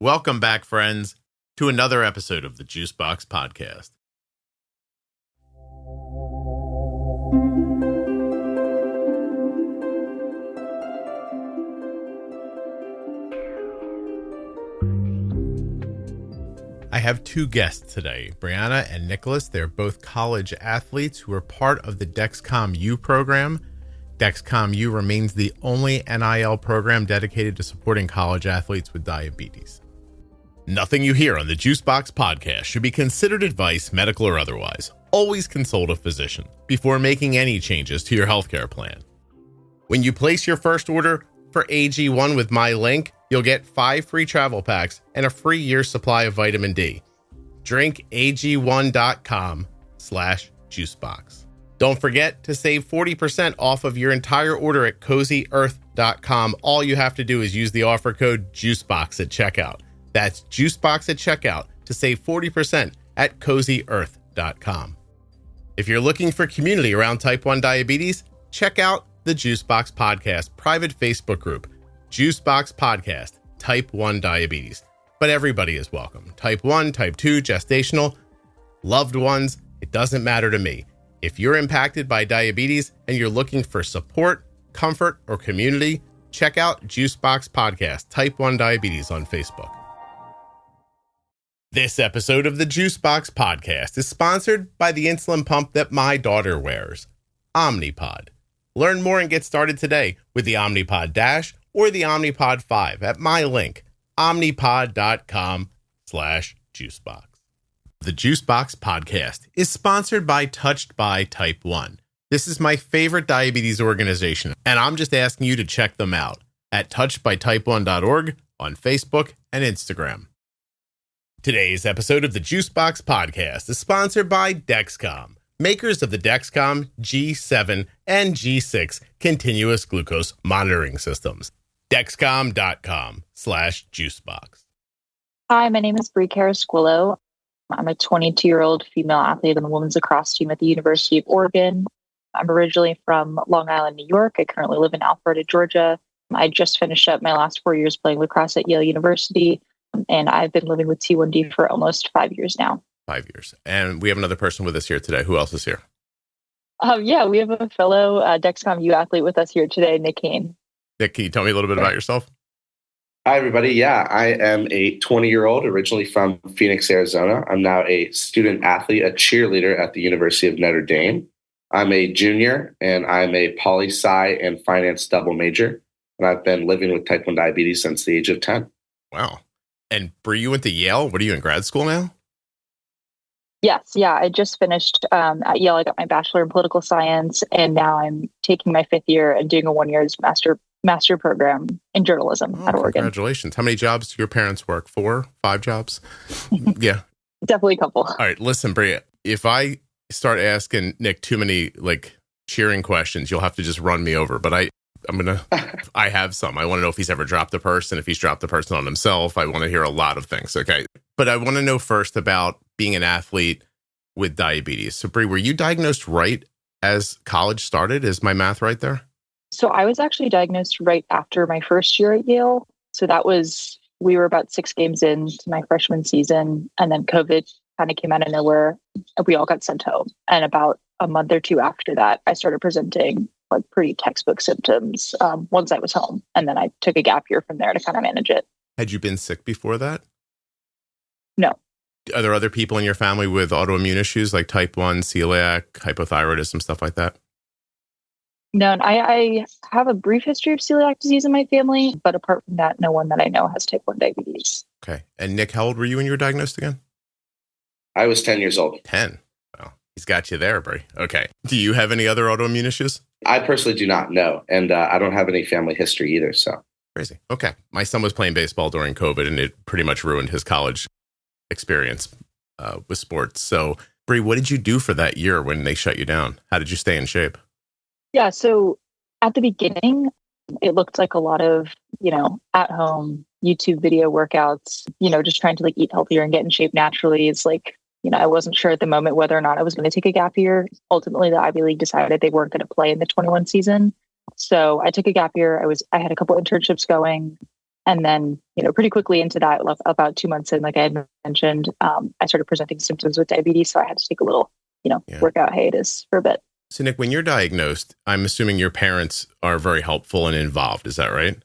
Welcome back, friends, to another episode of the Juicebox Podcast. I have two guests today, Bri and Nicholas. They're both college athletes who are part of the Dexcom U program. Dexcom U remains the only NIL program dedicated to supporting college athletes with diabetes. Nothing you hear on the Juicebox Podcast should be considered advice, medical or otherwise. Always consult a physician before making any changes to your healthcare plan. When you place your first order for AG1 with my link, you'll get 5 free travel packs and a free year's supply of vitamin D. Drink ag1.com/juicebox. Don't forget to save 40% off of your entire order at CozyEarth.com. All you have to do is use the offer code JUICEBOX at checkout. That's JUICEBOX at checkout to save 40% at CozyEarth.com. If you're looking for community around type 1 diabetes, check out the Juicebox Podcast private Facebook group, Juicebox Podcast, type 1 diabetes. But everybody is welcome. Type 1, type 2, gestational, loved ones, it doesn't matter to me. If you're impacted by diabetes and you're looking for support, comfort, or community, check out Juicebox Podcast, type 1 diabetes on Facebook. This episode of the Juicebox Podcast is sponsored by the insulin pump that my daughter wears, Omnipod. Learn more and get started today with the Omnipod DASH or the Omnipod 5 at my link, omnipod.com/juicebox. The Juicebox Podcast is sponsored by Touched by Type 1. This is my favorite diabetes organization, and I'm just asking you to check them out at touchedbytype1.org on Facebook and Instagram. Today's episode of the Juicebox Podcast is sponsored by Dexcom, makers of the Dexcom G7 and G6 continuous glucose monitoring systems. Dexcom.com/juicebox. Hi, my name is Bri Carasquillo. I'm a 22-year-old female athlete on the women's lacrosse team at the University of Oregon. I'm originally from Long Island, New York. I currently live in Alpharetta, Georgia. I just finished up my last 4 years playing lacrosse at Yale University, and I've been living with T1D for almost 5 years now. 5 years. And we have another person with us here today. Who else is here? Yeah, we have a fellow Dexcom U athlete with us here today, Nick Kane. Nick, can you tell me a little bit about yourself? Hi, everybody. Yeah, I am a 20-year-old originally from Phoenix, Arizona. I'm now a student athlete, a cheerleader at the University of Notre Dame. I'm a junior, and I'm a poli-sci and finance double major. And I've been living with type 1 diabetes since the age of 10. Wow. And Bri, you went to Yale. What are you in grad school now? Yes. Yeah. I just finished at Yale. I got my bachelor in political science, and now I'm taking my 5th year and doing a 1 year's master program in journalism at Oregon. Congratulations. How many jobs do your parents work? 4, 5 jobs? Yeah. Definitely a couple. All right. Listen, Bri, if I start asking Nick too many cheering questions, you'll have to just run me over. But I have some. I want to know if he's ever dropped a person, if he's dropped the person on himself. I want to hear a lot of things. Okay. But I want to know first about being an athlete with diabetes. So Bri, were you diagnosed right as college started? Is my math right there? So I was actually diagnosed right after my first year at Yale. So we were about 6 games into my freshman season, and then COVID kind of came out of nowhere. We all got sent home. And about a month or 2 after that, I started presenting pretty textbook symptoms once I was home. And then I took a gap year from there to kind of manage it. Had you been sick before that? No. Are there other people in your family with autoimmune issues like type 1, celiac, hypothyroidism, stuff like that? No, and I have a brief history of celiac disease in my family, but apart from that, no one that I know has type 1 diabetes. Okay. And Nick, how old were you when you were diagnosed again? I was 10 years old. 10. Well, he's got you there, Bri. Okay. Do you have any other autoimmune issues? I personally do not know, and I don't have any family history either. So crazy. Okay. My son was playing baseball during COVID, and it pretty much ruined his college experience with sports. So, Bri, what did you do for that year when they shut you down? How did you stay in shape? Yeah, so at the beginning, it looked like a lot of, at home YouTube video workouts, just trying to eat healthier and get in shape naturally. It's I wasn't sure at the moment whether or not I was going to take a gap year. Ultimately, the Ivy League decided they weren't going to play in the 21 season. So I took a gap year. I had a couple internships going. And then, pretty quickly into that, about 2 months in, like I had mentioned, I started presenting symptoms with diabetes. So I had to take a little, workout hiatus for a bit. So Nick, when you're diagnosed, I'm assuming your parents are very helpful and involved. Is that right?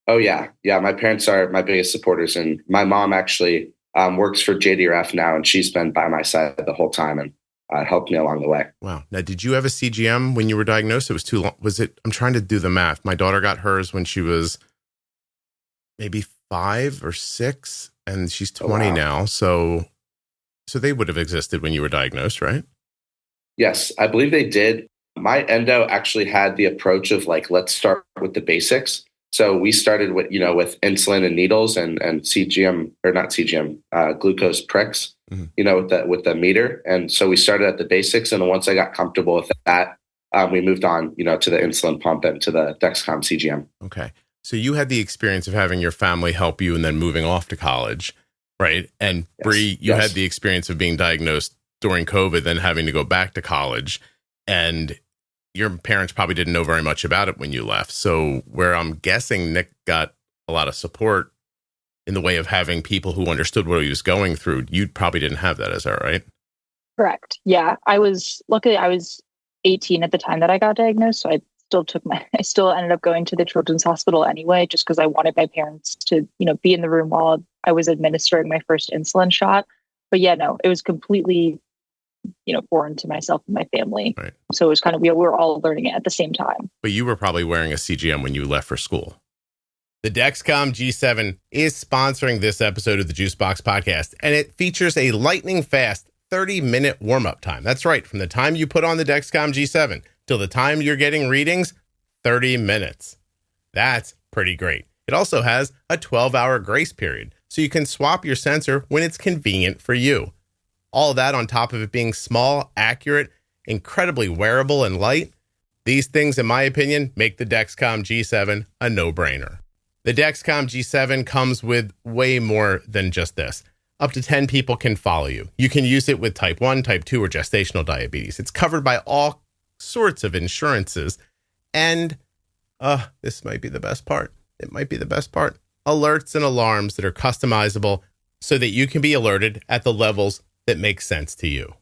Oh, yeah. Yeah. My parents are my biggest supporters. And my mom actually works for JDRF now, and she's been by my side the whole time and helped me along the way. Wow. Now, did you have a CGM when you were diagnosed? It was too long. Was it? I'm trying to do the math. My daughter got hers when she was maybe 5 or 6, and she's 20 now. So they would have existed when you were diagnosed, right? Yes, I believe they did. My endo actually had the approach of like, let's start with the basics. So we started with, with insulin and needles and CGM, or not CGM, glucose pricks, with the meter. And so we started at the basics. And then once I got comfortable with that, we moved on, to the insulin pump and to the Dexcom CGM. Okay. So you had the experience of having your family help you and then moving off to college, right? And yes. Bri, you had the experience of being diagnosed during COVID, then having to go back to college. And your parents probably didn't know very much about it when you left. So where I'm guessing Nick got a lot of support in the way of having people who understood what he was going through, you probably didn't have that. Is that right? Correct. Yeah. I was 18 at the time that I got diagnosed. So I still ended up going to the Children's Hospital anyway, just because I wanted my parents to, be in the room while I was administering my first insulin shot. But yeah, no, it was completely, foreign to myself and my family. Right. So it was kind of, we were all learning it at the same time. But you were probably wearing a CGM when you left for school. The Dexcom G7 is sponsoring this episode of the Juicebox Podcast, and it features a lightning fast 30-minute warm-up time. That's right. From the time you put on the Dexcom G7 till the time you're getting readings, 30 minutes. That's pretty great. It also has a 12-hour grace period, so you can swap your sensor when it's convenient for you. All of that on top of it being small, accurate, incredibly wearable, and light. These things, in my opinion, make the Dexcom G7 a no-brainer. The Dexcom G7 comes with way more than just this. Up to 10 people can follow you. You can use it with type 1, type 2, or gestational diabetes. It's covered by all sorts of insurances. And this might be the best part. It might be the best part. Alerts and alarms that are customizable so that you can be alerted at the levels that make sense to you.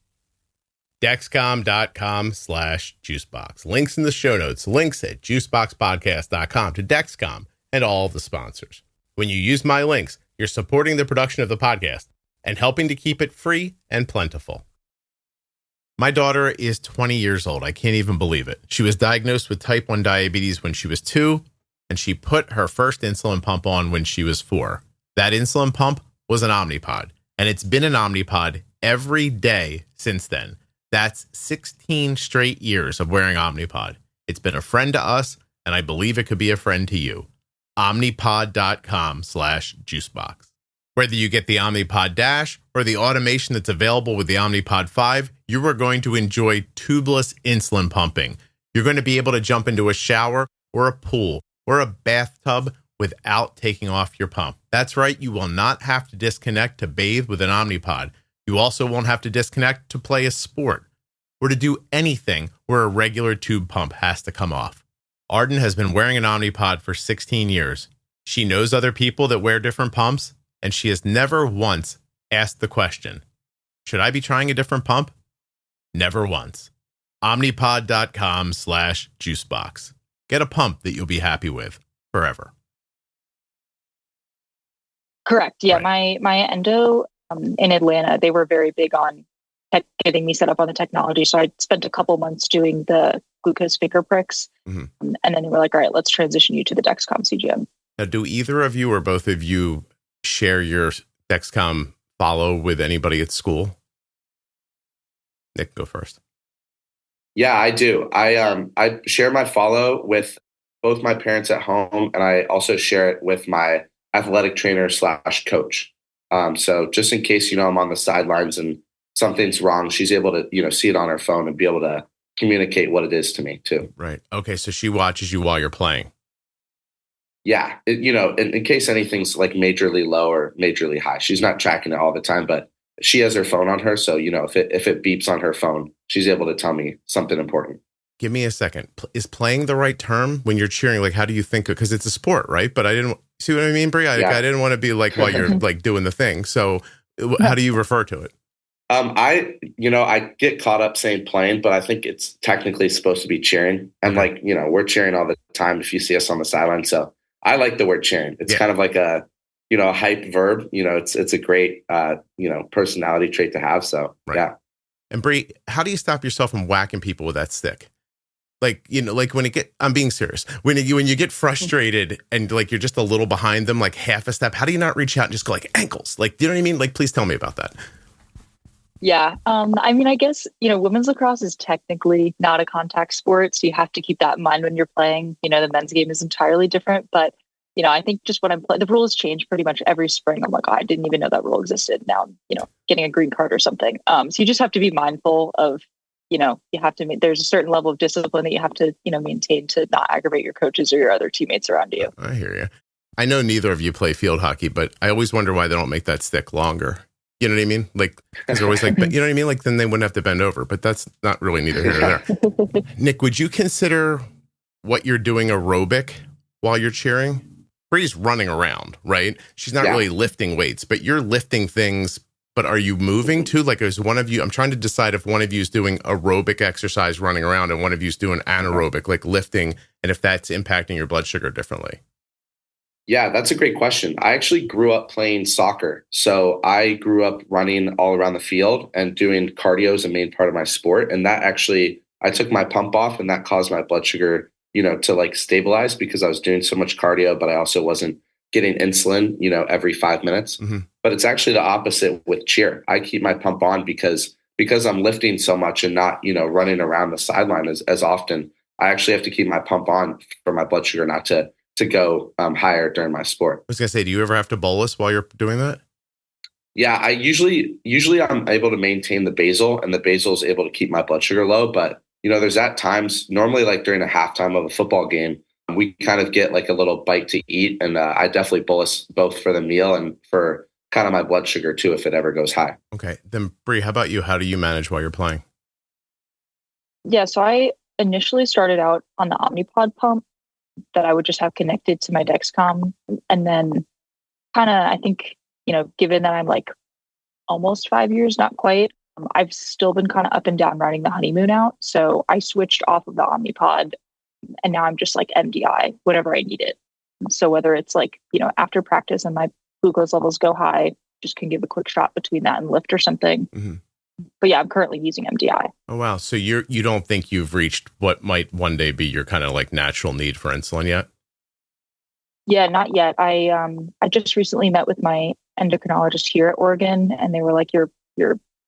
Dexcom.com/juicebox. Links in the show notes. Links at juiceboxpodcast.com to Dexcom and all the sponsors. When you use my links, you're supporting the production of the podcast and helping to keep it free and plentiful. My daughter is 20 years old. I can't even believe it. She was diagnosed with type 1 diabetes when she was 2, and she put her first insulin pump on when she was 4. That insulin pump was an Omnipod, and it's been an Omnipod every day since then. That's 16 straight years of wearing Omnipod. It's been a friend to us, and I believe it could be a friend to you. Omnipod.com/juicebox. Whether you get the Omnipod DASH or the automation that's available with the Omnipod 5, you are going to enjoy tubeless insulin pumping. You're going to be able to jump into a shower or a pool or a bathtub without taking off your pump. That's right. You will not have to disconnect to bathe with an Omnipod. You also won't have to disconnect to play a sport or to do anything where a regular tube pump has to come off. Arden has been wearing an Omnipod for 16 years. She knows other people that wear different pumps, and she has never once asked the question, should I be trying a different pump? Never once. Omnipod.com/juicebox. Get a pump that you'll be happy with forever. Correct. Yeah, right. My endo in Atlanta, they were very big on getting me set up on the technology. So I spent a couple months doing the glucose finger pricks. Mm-hmm. And then they were like, all right, let's transition you to the Dexcom CGM. Now, do either of you or both of you share your Dexcom follow with anybody at school? Nick, go first. Yeah, I do. I share my follow with both my parents at home, and I also share it with my athletic trainer / coach. So just in case, I'm on the sidelines and something's wrong, she's able to, see it on her phone and be able to communicate what it is to me too. Right. Okay. So she watches you while you're playing. Yeah. In case anything's like majorly low or majorly high, she's not tracking it all the time, but she has her phone on her. So, if it beeps on her phone, she's able to tell me something important. give me a second. Is playing the right term when you're cheering? Like, how do you think? Because it's a sport, right? But I didn't see what I mean, Bri. I didn't want to be like while you're like doing the thing. So how do you refer to it? I get caught up saying playing, but I think it's technically supposed to be cheering. And we're cheering all the time if you see us on the sideline. So I like the word cheering. It's kind of like a hype verb. It's a great, personality trait to have. So, yeah. And Bri, how do you stop yourself from whacking people with that stick? Like, I'm being serious. When you get frustrated and like you're just a little behind them, like half a step, how do you not reach out and just go like ankles? Like, do you know what I mean? Like, please tell me about that. Yeah. I guess, women's lacrosse is technically not a contact sport. So you have to keep that in mind when you're playing. The men's game is entirely different. But, I think just when I'm playing, the rules change pretty much every spring. I'm like, I didn't even know that rule existed. Now I'm, getting a green card or something. So you just have to be mindful of, you have to, there's a certain level of discipline that you have to, maintain to not aggravate your coaches or your other teammates around you. I hear you. I know neither of you play field hockey, but I always wonder why they don't make that stick longer. You know what I mean? Like, because they're always like, you know what I mean? Like, then they wouldn't have to bend over, but that's not really neither here nor there. Nick, would you consider what you're doing aerobic while you're cheering? Bri's running around, right? She's not really lifting weights, but you're lifting things. But are you moving too? Like, is one of you, I'm trying to decide if one of you is doing aerobic exercise running around and one of you is doing anaerobic, like lifting, and if that's impacting your blood sugar differently. Yeah, that's a great question. I actually grew up playing soccer. So I grew up running all around the field and doing cardio as a main part of my sport. And that actually, I took my pump off and that caused my blood sugar, to like stabilize because I was doing so much cardio, but I also wasn't getting insulin, every 5 minutes. Mm-hmm. But it's actually the opposite with cheer. I keep my pump on because I'm lifting so much and not, running around the sideline as often. I actually have to keep my pump on for my blood sugar not to go higher during my sport. I was gonna say, do you ever have to bolus while you're doing that? Yeah, I usually I'm able to maintain the basal, and the basal is able to keep my blood sugar low. But there's at times, normally like during a halftime of a football game, we kind of get like a little bite to eat, and I definitely bolus both for the meal and for kind of my blood sugar too if it ever goes high. Okay, then Bri, how about you? How do you manage while you're playing? Yeah, so I initially started out on the Omnipod pump that I would just have connected to my Dexcom. And then kind of, I think, given that I'm like almost 5 years, not quite, I've still been kind of up and down riding the honeymoon out. So I switched off of the Omnipod and now I'm just like MDI whenever I need it. So whether it's like, after practice and my glucose levels go high, just can give a quick shot between that and lift or something. Mm-hmm. But yeah, I'm currently using MDI. Oh, wow. So you don't think you've reached what might one day be your kind of like natural need for insulin yet? Yeah, not yet. I just recently met with my endocrinologist here at Oregon, and they were like, you're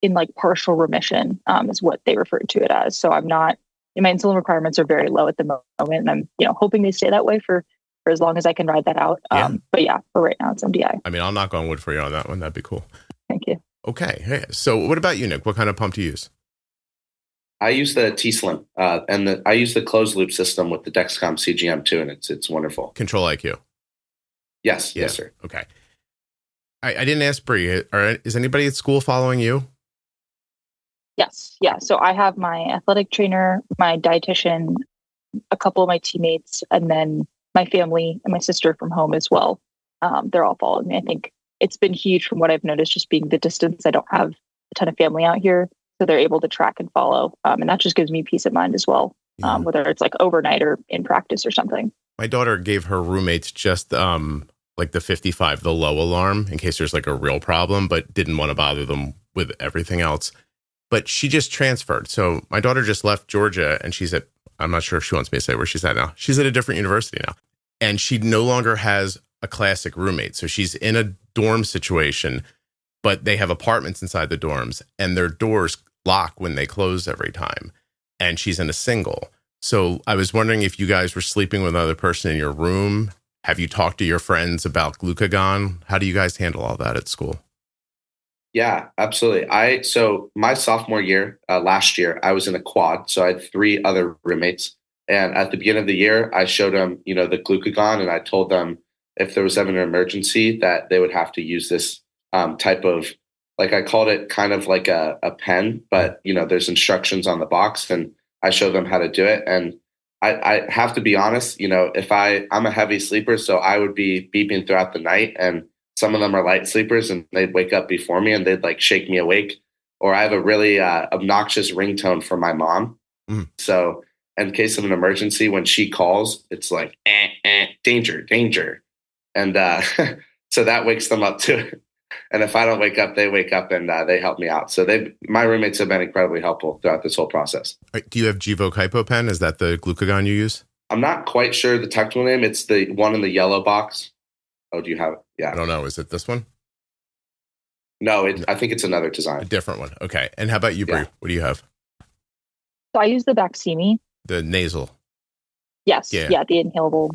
in like partial remission, is what they referred to it as. So I'm not, my insulin requirements are very low at the moment, and I'm, hoping they stay that way for as long as I can ride that out. But yeah, for right now it's MDI. I mean, I'll knock on wood for you on that one. That'd be cool. Thank you. Okay. Hey, so what about you, Nick? What kind of pump do you use? I use the T-Slim, and I use the closed loop system with the Dexcom CGM too, and it's wonderful. Control IQ. Yes, yes, sir. Okay. I didn't ask Bri. Is anybody at school following you? Yes. Yeah. So I have my athletic trainer, my dietitian, a couple of my teammates, and then my family and my sister from home as well. They're all following me. I think it's been huge from what I've noticed, just being the distance. I don't have a ton of family out here, so they're able to track and follow. And that just gives me peace of mind as well, whether it's like overnight or in practice or something. My daughter gave her roommates just like the 55, the low alarm in case there's like a real problem, but didn't want to bother them with everything else. But she just transferred. So my daughter just left Georgia and she's at, I'm not sure if she wants me to say where she's at now. She's at a different university now. And she no longer has a classic roommate. So she's in a dorm situation, but they have apartments inside the dorms and their doors lock when they close every time. And she's in a single. So I was wondering if you guys were sleeping with another person in your room. Have you talked to your friends about glucagon? How do you guys handle all that at school? Yeah, absolutely. So my sophomore year, last year, I was in a quad. So I had 3 other roommates. And at the beginning of the year, I showed them, the glucagon, and I told them if there was ever an emergency that they would have to use this type of, like I called it kind of like a pen, but there's instructions on the box. And I show them how to do it. And I have to be honest, if I'm a heavy sleeper, so I would be beeping throughout the night, and some of them are light sleepers and they'd wake up before me and they'd like shake me awake. Or I have a really obnoxious ringtone from my mom. So in case of an emergency, when she calls, it's like, danger, danger. And so that wakes them up too. And if I don't wake up, they wake up and they help me out. So my roommates have been incredibly helpful throughout this whole process. Do you have Gvoke HypoPen? Is that the glucagon you use? I'm not quite sure the technical name. It's the one in the yellow box. Oh, do you have it? Yeah. I don't know. Is it this one? No, I think it's another design. A different one. Okay. And how about you, Bri? Yeah. What do you have? So I use the Baqsimi. The nasal. Yes. Yeah. The inhalable.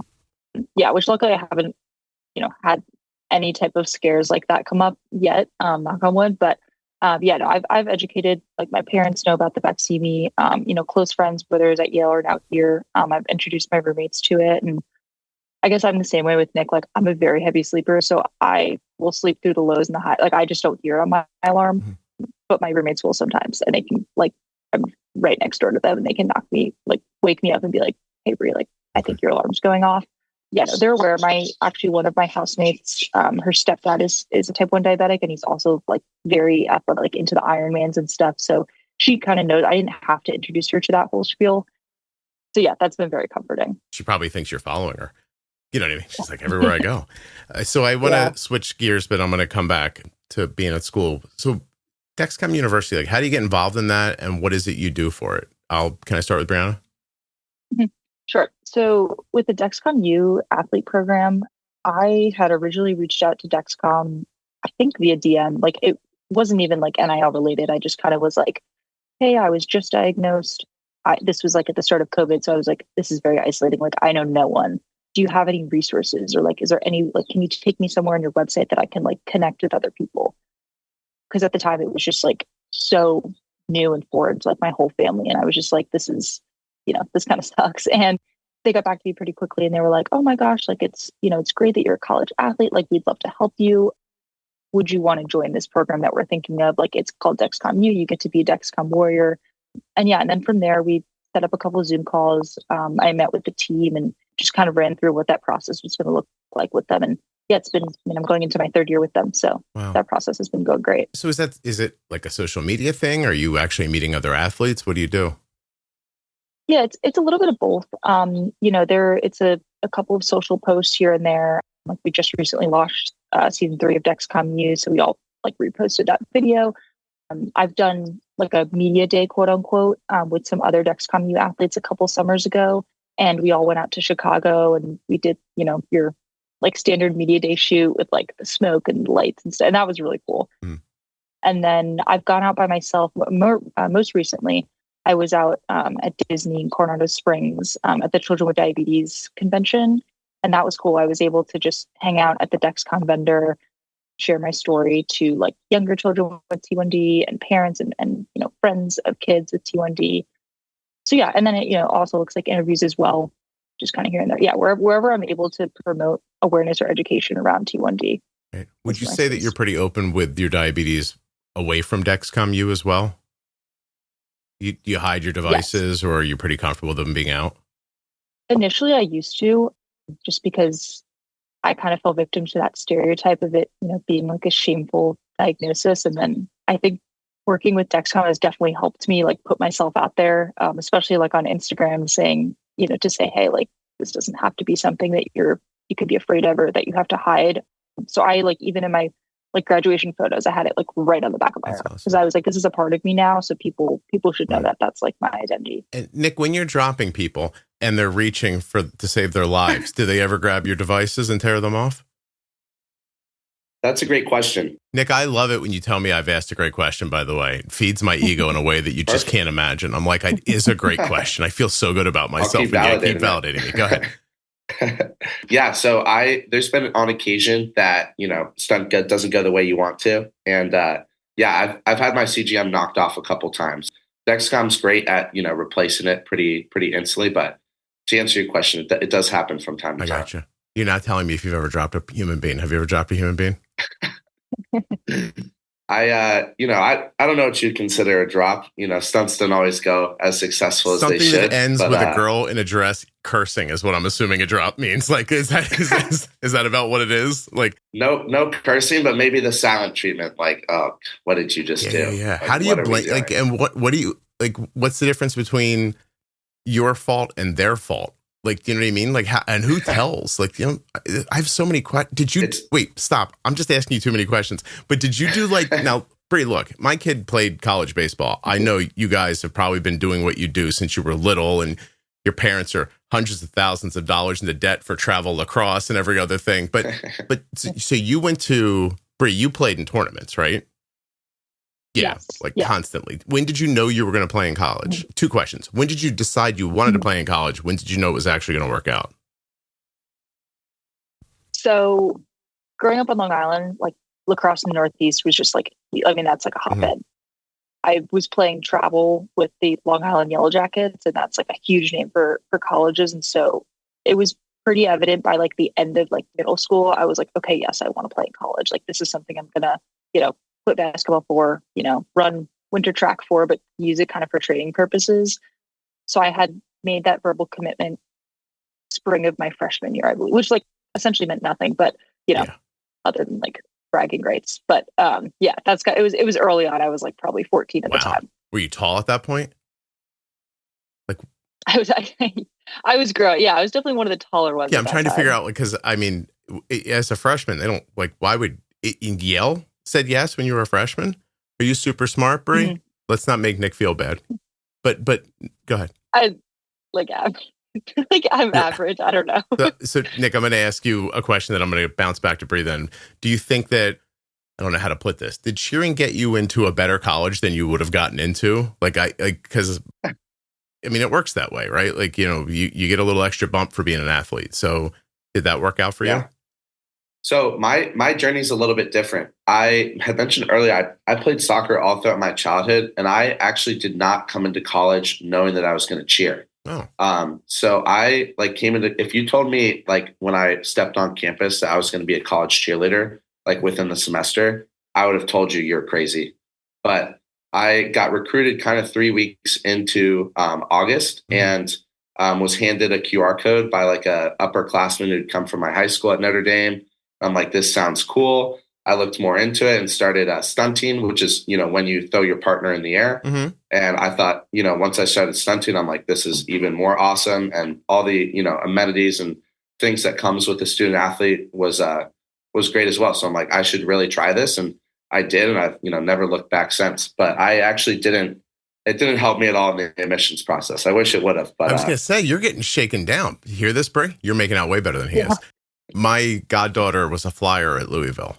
Yeah. Which luckily I haven't, had any type of scares like that come up yet. Knock on wood. But no, I've educated, like my parents know about the Baqsimi, close friends, whether it's at Yale or now here. I've introduced my roommates to it. And I guess I'm the same way with Nick. Like I'm a very heavy sleeper, so I will sleep through the lows and the high. Like I just don't hear on my alarm, but my roommates will sometimes, and they can I'm right next door to them, and they can wake me up and be like, "Hey, Bri, I think your alarm's going off." Yeah, no, they're aware. One of my housemates, her stepdad is a type 1 diabetic, and he's also very athletic, into the Ironmans and stuff. So she kind of knows. I didn't have to introduce her to that whole spiel. So yeah, that's been very comforting. She probably thinks you're following her. You know what I mean? She's like, everywhere I go. So I want to switch gears, but I'm going to come back to being at school. So Dexcom University, how do you get involved in that? And what is it you do for it? Can I start with Brianna? Sure. So with the Dexcom U athlete program, I had originally reached out to Dexcom, I think via DM. It wasn't even NIL related. I just kind of was like, hey, I was just diagnosed. This was at the start of COVID. So I was like, this is very isolating. I know no one. Do you have any resources, or is there any, can you take me somewhere on your website that I can connect with other people? Because at the time it was just so new and foreign to my whole family. And I was just like, this is, this kind of sucks. And they got back to me pretty quickly, and they were like, oh my gosh, it's, it's great that you're a college athlete. We'd love to help you. Would you want to join this program that we're thinking of? It's called Dexcom U. You get to be a Dexcom warrior. And and then from there, we set up a couple of Zoom calls. I met with the team and just kind of ran through what that process was going to look like with them. And it's been, I'm going into my 3rd year with them. So That process has been going great. So is it a social media thing? Are you actually meeting other athletes? What do you do? Yeah, it's a little bit of both. It's a couple of social posts here and there. We just recently launched season 3 of Dexcom U. So we all reposted that video. I've done a media day, quote unquote, with some other Dexcom U athletes a couple summers ago. And we all went out to Chicago and we did, your standard media day shoot with the smoke and lights and stuff. And that was really cool. And then I've gone out by myself. Most recently, I was out at Disney in Coronado Springs at the Children with Diabetes convention. And that was cool. I was able to just hang out at the Dexcom vendor, share my story to younger children with T1D and parents and friends of kids with T1D. So yeah, and then it also looks like interviews as well, just kind of here and there. Yeah, wherever I'm able to promote awareness or education around T1D. Right. Would you say that you're pretty open with your diabetes away from Dexcom U as well? Do you hide your devices, or are you pretty comfortable with them being out? Initially, I used to, just because I kind of fell victim to that stereotype of it, being a shameful diagnosis. And then I think working with Dexcom has definitely helped me put myself out there, especially on Instagram, saying, to say, hey, this doesn't have to be something that you could be afraid of or that you have to hide. So I even in my graduation photos, I had it right on the back of my arm, because I was this is a part of me now. So people should know that that's my identity. And Nick, when you're dropping people and they're reaching to save their lives, do they ever grab your devices and tear them off? That's a great question. Nick, I love it when you tell me I've asked a great question, by the way. It feeds my ego in a way that you just can't imagine. I'm it is a great question. I feel so good about myself. Keep validating me. Go ahead. Yeah. So there's been on occasion that, stunt doesn't go the way you want to. And I've had my CGM knocked off a couple times. Dexcom's great at, replacing it pretty instantly. But to answer your question, it does happen from time to time. I gotcha. You're not telling me if you've ever dropped a human being. Have you ever dropped a human being? I don't know what you'd consider a drop. Stunts don't always go as successful as they Something should. that ends with a girl in a dress cursing is what I'm assuming a drop means. Like, is that about what it is? Like, no cursing, but maybe the silent treatment. Like, oh, what did you just do? Yeah. Like, How do you blame? Like, and what do you like? What's the difference between your fault and their fault? Like, do you know what I mean? Like, and who tells? Like, I have so many questions. Wait, stop. I'm just asking you too many questions. But did you do now, Bri, look, my kid played college baseball. I know you guys have probably been doing what you do since you were little, and your parents are hundreds of thousands of dollars into debt for travel lacrosse and every other thing. But so you went to, Bri, you played in tournaments, right? Yeah, yes. Constantly. When did you know you were going to play in college? 2 questions. When did you decide you wanted to play in college? When did you know it was actually going to work out? So growing up on Long Island, like lacrosse in the Northeast was just like, that's like a hotbed. I was playing travel with the Long Island Yellow Jackets, and that's like a huge name for colleges. And so it was pretty evident by like the end of like middle school. I was like, okay, yes, I want to play in college. Like, this is something I'm going to, quit basketball for, run winter track for, but use it kind of for training purposes. So I had made that verbal commitment spring of my freshman year, I believe, which like essentially meant nothing, but other than like bragging rights. But it was early on. I was like probably 14 at the time. Were you tall at that point? Like, I was growing. Yeah, I was definitely one of the taller ones. Yeah, I'm trying to figure out, because as a freshman, they don't why would Yale said yes when you were a freshman? Are you super smart, Bri? Mm-hmm. Let's not make Nick feel bad. But go ahead. I'm average. I don't know. So Nick, I'm going to ask you a question that I'm going to bounce back to Bri then. Do you think that, I don't know how to put this, did cheering get you into a better college than you would have gotten into? Because it works that way, right? Like, you get a little extra bump for being an athlete. So did that work out for you? So my journey is a little bit different. I had mentioned earlier, I played soccer all throughout my childhood, and I actually did not come into college knowing that I was going to cheer. Oh. So I came into, if you told me when I stepped on campus that I was going to be a college cheerleader, within the semester, I would have told you you're crazy. But I got recruited kind of 3 weeks into August, and was handed a QR code by a upperclassman who'd come from my high school at Notre Dame. I'm like, this sounds cool. I looked more into it and started stunting, which is, when you throw your partner in the air. Mm-hmm. And I thought, once I started stunting, I'm like, this is even more awesome. And all the, amenities and things that comes with a student athlete was great as well. So I'm like, I should really try this. And I did. And I've, never looked back since. But I actually it didn't help me at all in the admissions process. I wish it would have. But I was going to say, you're getting shaken down. You hear this, Bri? You're making out way better than he is. My goddaughter was a flyer at Louisville.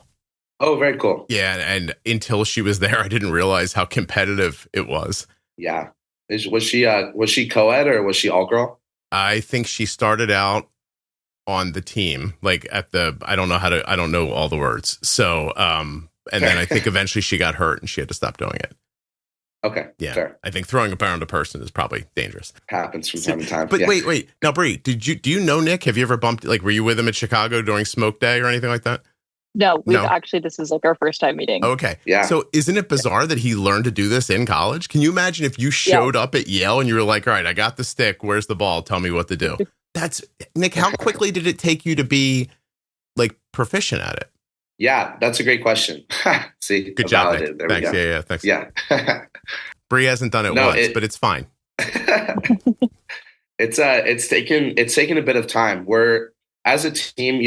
Oh, very cool. Yeah, and until she was there, I didn't realize how competitive it was. Yeah. Was she co-ed or was she all girl? I think she started out on the team, I don't know all the words. So, and then I think eventually she got hurt and she had to stop doing it. Okay. Yeah. Fair. I think throwing up around a person is probably dangerous. Happens from time to time. But wait. Now, Bri, do you know Nick? Have you ever bumped, were you with him at Chicago during Smoke Day or anything like that? No, actually, this is our first time meeting. Okay. Yeah. So isn't it bizarre that he learned to do this in college? Can you imagine if you showed up at Yale and you were like, all right, I got the stick. Where's the ball? Tell me what to do. That's Nick. How quickly did it take you to be proficient at it? Yeah, that's a great question. See, good job, Nick. Thanks. Yeah. Thanks. Yeah. Bri hasn't done it once, but it's fine. It's taken a bit of time. We're, as a team,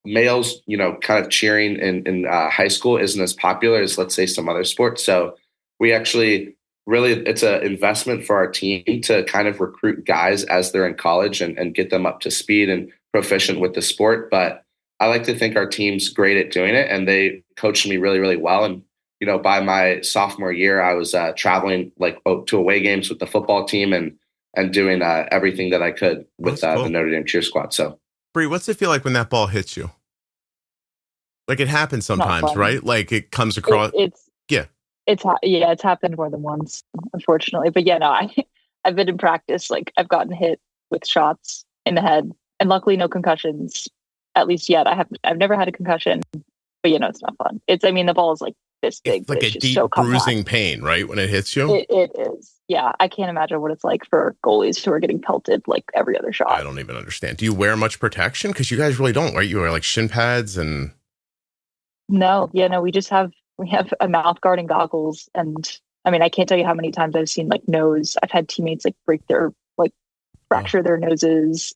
males, kind of cheering in high school isn't as popular as, let's say, some other sports. So we actually it's an investment for our team to kind of recruit guys as they're in college and get them up to speed and proficient with the sport. But I like to think our team's great at doing it, and they coached me really, really well. And, by my sophomore year, I was traveling to away games with the football team and doing everything that I could with cool. The Notre Dame cheer squad. So, Bri, what's it feel like when that ball hits you? It happens sometimes, right? It comes across. It's happened more than once, unfortunately. But yeah, no, I've been in practice. I've gotten hit with shots in the head, and luckily no concussions, at least yet. I've never had a concussion, but it's not fun. The ball is this big, It's like but a it's just deep so compact. bruising pain, right? When it hits you. It is. Yeah. I can't imagine what it's like for goalies who are getting pelted like every other shot. I don't even understand. Do you wear much protection? Because you guys really don't, right? You wear like shin pads and. No, yeah, no, we have a mouth guard and goggles. And I mean, I can't tell you how many times I've seen like nose. I've had teammates like fracture their noses.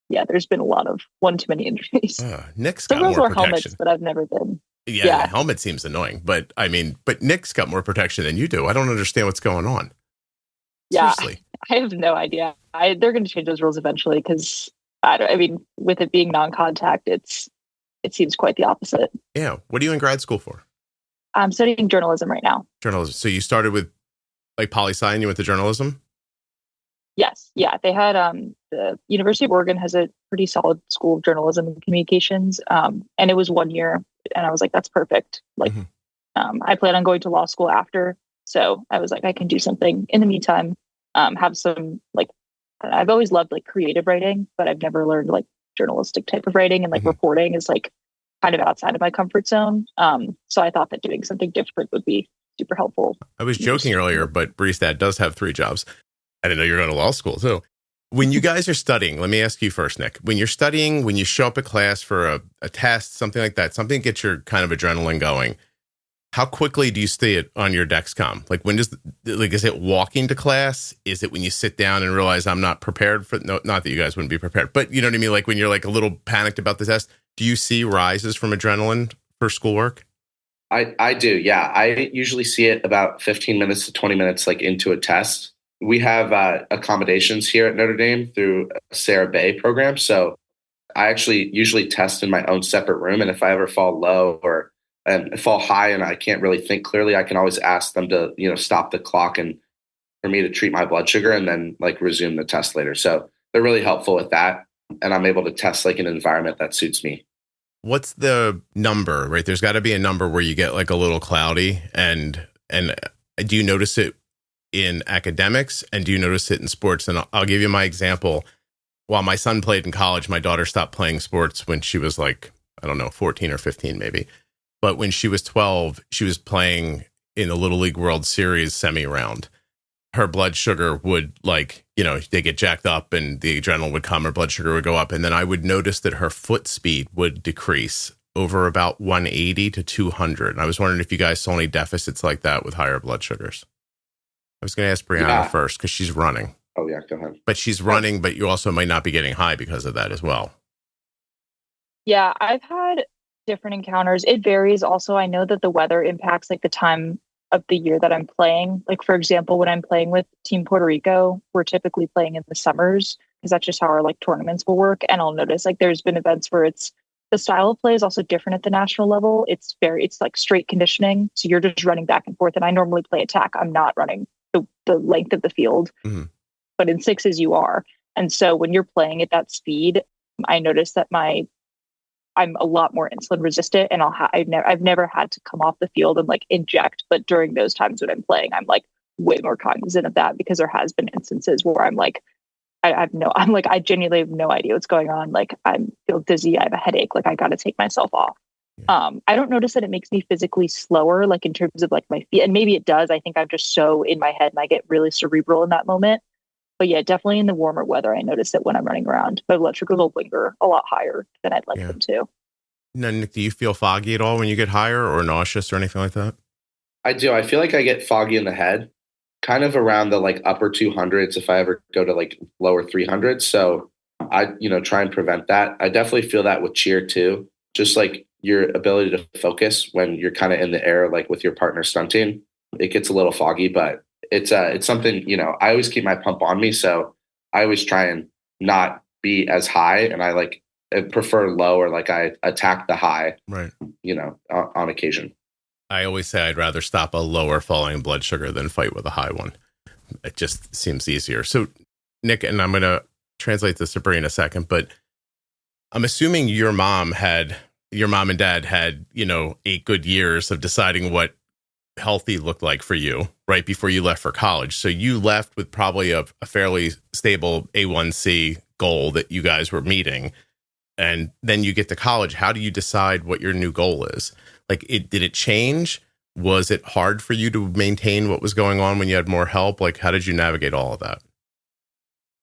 Yeah, there's been a lot of one too many injuries. Nick's Some got girls more wear protection. helmets, but I've never been. Yeah, the helmet seems annoying, but I mean, Nick's got more protection than you do. I don't understand what's going on. Yeah, Seriously. I have no idea. They're going to change those rules eventually because with it being non-contact, it seems quite the opposite. Yeah. What are you in grad school for? I'm studying journalism right now. Journalism. So you started with like poli-sci and you went to journalism? Yes. Yeah. They had the University of Oregon has a pretty solid school of journalism and communications. And it was 1 year. And I was like, that's perfect. Like, I plan on going to law school after. So I was like, I can do something in the meantime, have some like, I've always loved like creative writing, but I've never learned like journalistic type of writing, and like reporting is like kind of outside of my comfort zone. So I thought that doing something different would be super helpful. I was joking earlier, but Bri's dad does have 3 jobs. I didn't know you were going to law school too. When you guys are studying, let me ask you first, Nick, when you're studying, when you show up at class for a test, something like that, something to get your kind of adrenaline going, how quickly do you stay it on your Dexcom? Like is it walking to class? Is it when you sit down and realize I'm not prepared for, no, not that you guys wouldn't be prepared, but you know what I mean? Like when you're like a little panicked about the test, do you see rises from adrenaline for schoolwork? I do. Yeah. I usually see it about 15 minutes to 20 minutes, like into a test. We have accommodations here at Notre Dame through a Sarah Bay program. So I actually usually test in my own separate room. And if I ever fall low or fall high and I can't really think clearly, I can always ask them to, stop the clock and for me to treat my blood sugar and then like resume the test later. So they're really helpful with that. And I'm able to test like an environment that suits me. What's the number, right? There's got to be a number where you get like a little cloudy and do you notice it in academics and do you notice it in sports? And I'll give you my example. While my son played in college, my daughter stopped playing sports when she was like, I don't know, 14 or 15 maybe. But when she was 12, she was playing in the Little League World Series semi-round. Her blood sugar would they get jacked up and the adrenaline would come, her blood sugar would go up. And then I would notice that her foot speed would decrease over about 180 to 200. And I was wondering if you guys saw any deficits like that with higher blood sugars. I was going to ask Brianna first because she's running. Oh, yeah, go ahead. But she's running, but you also might not be getting high because of that as well. Yeah, I've had different encounters. It varies. Also, I know that the weather impacts like the time of the year that I'm playing. Like, for example, when I'm playing with Team Puerto Rico, we're typically playing in the summers because that's just how our like tournaments will work. And I'll notice like there's been events where the style of play is also different at the national level. It's like straight conditioning. So you're just running back and forth. And I normally play attack. I'm not running the length of the field, but in sixes you are. And so when you're playing at that speed, I notice that I'm a lot more insulin resistant, and I've never had to come off the field and like inject. But during those times when I'm playing, I'm like way more cognizant of that because there has been instances where I'm like, I genuinely have no idea what's going on. Like I feel dizzy, I have a headache, like I got to take myself off. Yeah. I don't notice that it makes me physically slower, like in terms of like my feet, and maybe it does. I think I'm just so in my head and I get really cerebral in that moment. But yeah, definitely in the warmer weather, I notice it when I'm running around. My blood sugar will linger a lot higher than I'd like them to. Now, Nick, do you feel foggy at all when you get higher or nauseous or anything like that? I do. I feel like I get foggy in the head, kind of around the like upper 200s if I ever go to like lower 300s. So I, try and prevent that. I definitely feel that with cheer too. Just like your ability to focus when you're kind of in the air, like with your partner stunting, it gets a little foggy, but it's something, I always keep my pump on me. So I always try and not be as high, and I prefer low, or like I attack the high, right? On occasion. I always say I'd rather stop a lower falling blood sugar than fight with a high one. It just seems easier. So Nick, and I'm going to translate this to Bri in a second, but I'm assuming your mom and dad had, 8 good years of deciding what healthy looked like for you right before you left for college. So you left with probably a fairly stable A1C goal that you guys were meeting. And then you get to college. How do you decide what your new goal is? Like, did it change Was it hard for you to maintain what was going on when you had more help? Like, how did you navigate all of that?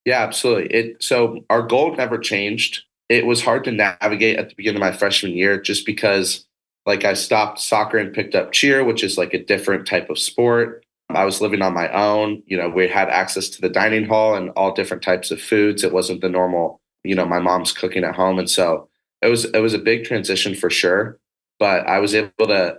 Yeah, absolutely. So our goal never changed. It was hard to navigate at the beginning of my freshman year just because like I stopped soccer and picked up cheer, which is like a different type of sport. I was living on my own. We had access to the dining hall and all different types of foods. It wasn't the normal, my mom's cooking at home. And so it was a big transition for sure. But I was able to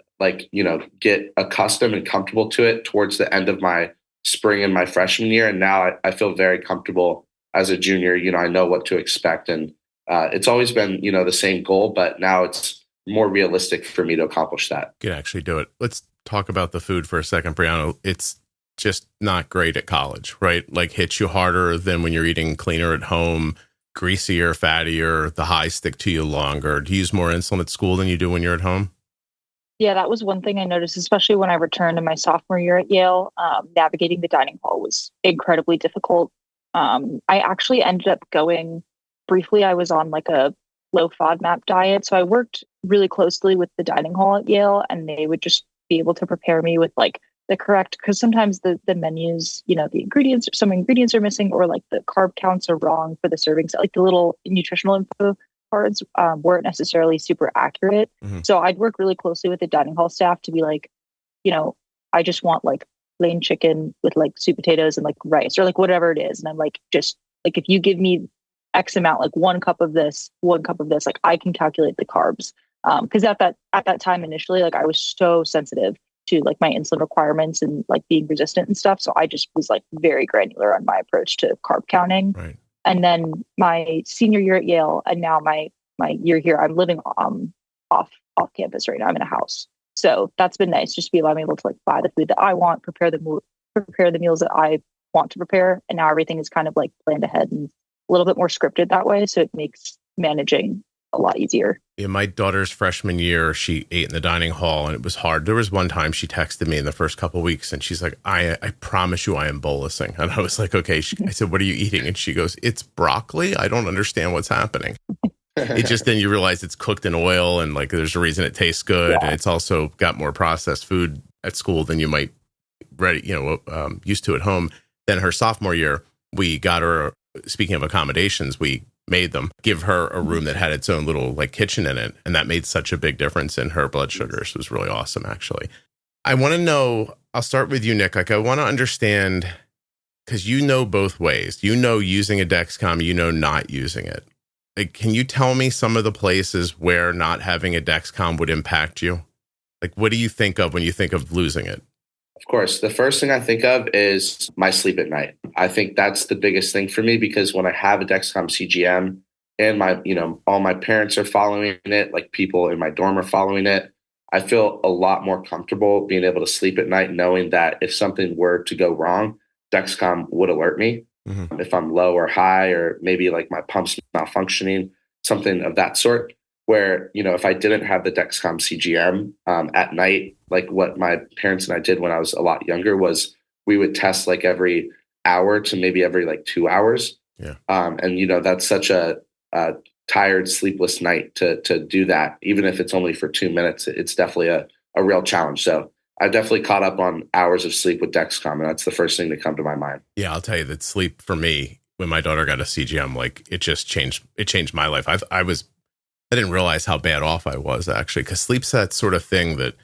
get accustomed and comfortable to it towards the end of my spring and my freshman year. And now I feel very comfortable as a junior. I know what to expect. And it's always been, the same goal, but now it's more realistic for me to accomplish that. You can actually do it. Let's talk about the food for a second, Brianna. It's just not great at college, right? Like hits you harder than when you're eating cleaner at home, greasier, fattier, the highs stick to you longer. Do you use more insulin at school than you do when you're at home? Yeah, that was one thing I noticed, especially when I returned in my sophomore year at Yale. Navigating the dining hall was incredibly difficult. I actually ended up going briefly. I was on like a low FODMAP diet. So I worked really closely with the dining hall at Yale, and they would just be able to prepare me with like the correct, because sometimes the menus, the ingredients, some ingredients are missing, or like the carb counts are wrong for the servings. Like the little nutritional info cards weren't necessarily super accurate. Mm-hmm. So I'd work really closely with the dining hall staff to be like, I just want like plain chicken with like sweet potatoes and like rice or like whatever it is. And I'm like, just like, if you give me X amount, like 1 cup of this, like I can calculate the carbs. Because at that time initially, like I was so sensitive to like my insulin requirements and like being resistant and stuff. So I just was like very granular on my approach to carb counting. Right. And then my senior year at Yale, and now my year here, I'm living off campus right now. I'm in a house, so that's been nice. Just to be able to like buy the food that I want, prepare the meals that I want to prepare, and now everything is kind of like planned ahead and a little bit more scripted that way. So it makes managing a lot easier. In my daughter's freshman year, she ate in the dining hall and it was hard. There was one time she texted me in the first couple of weeks and she's like, I promise you I am bolusing. And I was like, okay. I said, what are you eating? And she goes, it's broccoli. I don't understand what's happening. It just, then you realize it's cooked in oil and like there's a reason it tastes good. Yeah. And it's also got more processed food at school than you might used to at home. Then her sophomore year, we got her, speaking of accommodations, we made them give her a room that had its own little like kitchen in it. And that made such a big difference in her blood sugars. It was really awesome, actually. I want to know, I'll start with you, Nick. Like I want to understand, because both ways, using a Dexcom, not using it. Like, can you tell me some of the places where not having a Dexcom would impact you? Like, what do you think of when you think of losing it? Of course, the first thing I think of is my sleep at night. I think that's the biggest thing for me, because when I have a Dexcom CGM and all my parents are following it, like people in my dorm are following it, I feel a lot more comfortable being able to sleep at night, knowing that if something were to go wrong, Dexcom would alert me. Mm-hmm. If I'm low or high, or maybe like my pump's malfunctioning, something of that sort. Where, if I didn't have the Dexcom CGM at night, like what my parents and I did when I was a lot younger, was we would test like every hour to maybe every like 2 hours. Yeah. And, that's such a tired, sleepless night to do that. Even if it's only for 2 minutes, it's definitely a real challenge. So I definitely caught up on hours of sleep with Dexcom, and that's the first thing to come to my mind. Yeah, I'll tell you that sleep for me, when my daughter got a CGM, like it just changed my life. I didn't realize how bad off I was, actually, because sleep's that sort of thing that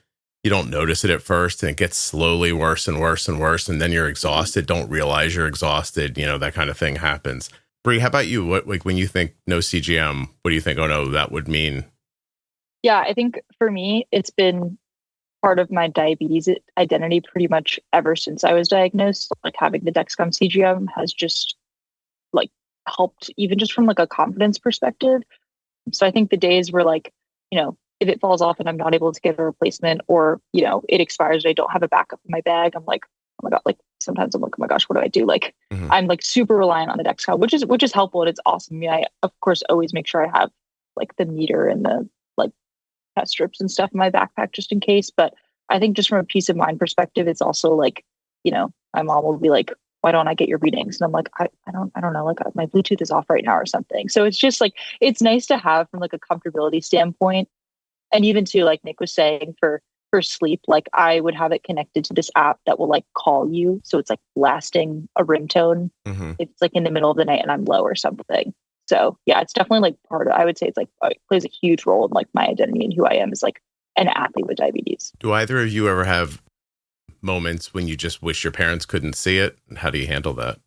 you don't notice it at first and it gets slowly worse and worse and worse. And then you're exhausted, don't realize you're exhausted. That kind of thing happens. Bri, how about you? What, like when you think no CGM, what do you think? Oh no, that would mean? Yeah, I think for me, it's been part of my diabetes identity pretty much ever since I was diagnosed. Like having the Dexcom CGM has just like helped, even just from like a confidence perspective. So I think the days where like, if it falls off and I'm not able to get a replacement, or, it expires and I don't have a backup in my bag, I'm like, oh my God, like sometimes I'm like, oh my gosh, what do I do? Like, mm-hmm. I'm like super reliant on the Dexcom, which is helpful and it's awesome. I mean, I of course always make sure I have like the meter and the like test strips and stuff in my backpack just in case. But I think just from a peace of mind perspective, it's also like, my mom will be like, why don't I get your readings? And I'm like, I don't know, like my Bluetooth is off right now or something. So it's just like, it's nice to have from like a comfortability standpoint. And even too, like Nick was saying, for for sleep, like I would have it connected to this app that will like call you. So it's like blasting a ringtone. It's like in the middle of the night and I'm low or something. So yeah, it's definitely like I would say it's like, it plays a huge role in like my identity and who I am as like an athlete with diabetes. Do either of you ever have moments when you just wish your parents couldn't see it? And how do you handle that?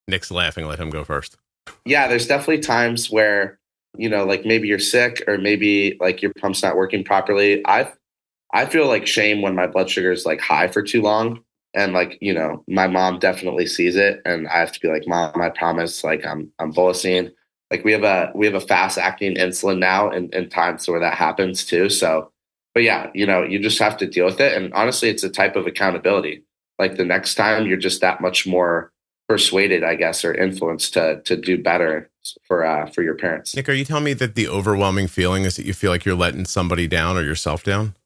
Nick's laughing. Let him go first. Yeah, there's definitely times where, like maybe you're sick or maybe like your pump's not working properly. I feel like shame when my blood sugar is like high for too long. And like, my mom definitely sees it and I have to be like, Mom, I promise, like I'm bolusing. Like we have a fast acting insulin now in times where that happens too. So, but yeah, you just have to deal with it. And honestly, it's a type of accountability. Like the next time you're just that much more persuaded, I guess, or influenced to do better for your parents. Nick, are you telling me that the overwhelming feeling is that you feel like you're letting somebody down or yourself down?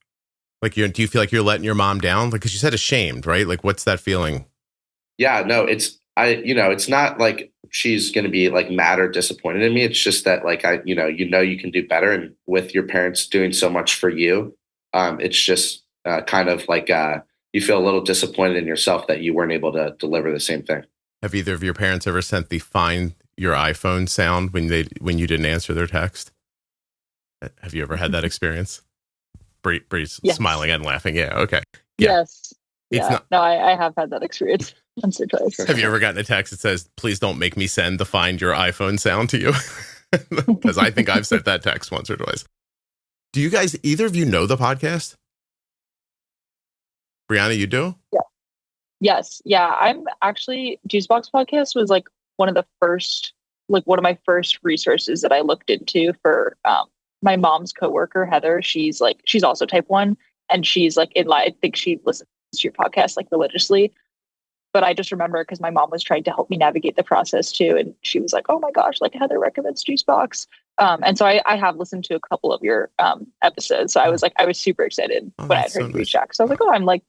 Like, do you feel like you're letting your mom down? Like, because you said ashamed, right? Like, what's that feeling? Yeah, no, it's not like she's going to be like mad or disappointed in me. It's just that like, you can do better. And with your parents doing so much for you, it's just kind of like you feel a little disappointed in yourself that you weren't able to deliver the same thing. Have either of your parents ever sent the find your iPhone sound when you didn't answer their text? Have you ever had that experience? Bri's yes. Smiling and laughing. Yeah. Okay. Yeah. Yes. Yeah. No, I have had that experience once or twice. Have you ever gotten a text that says, please don't make me send the find your iPhone sound to you? Because I think I've sent that text once or twice. Do you guys, either of you know the podcast? Brianna, you do? Yeah. Yes. Yeah. I'm actually, Juicebox Podcast was like one of my first resources that I looked into for my mom's coworker, Heather. She's also type 1 and she's like I think she listens to your podcast like religiously. But I just remember because my mom was trying to help me navigate the process too. And she was like, oh my gosh, like Heather recommends Juicebox. And so I have listened to a couple of your episodes. So I was super excited when I heard you reach out. So I was like, oh, I'm like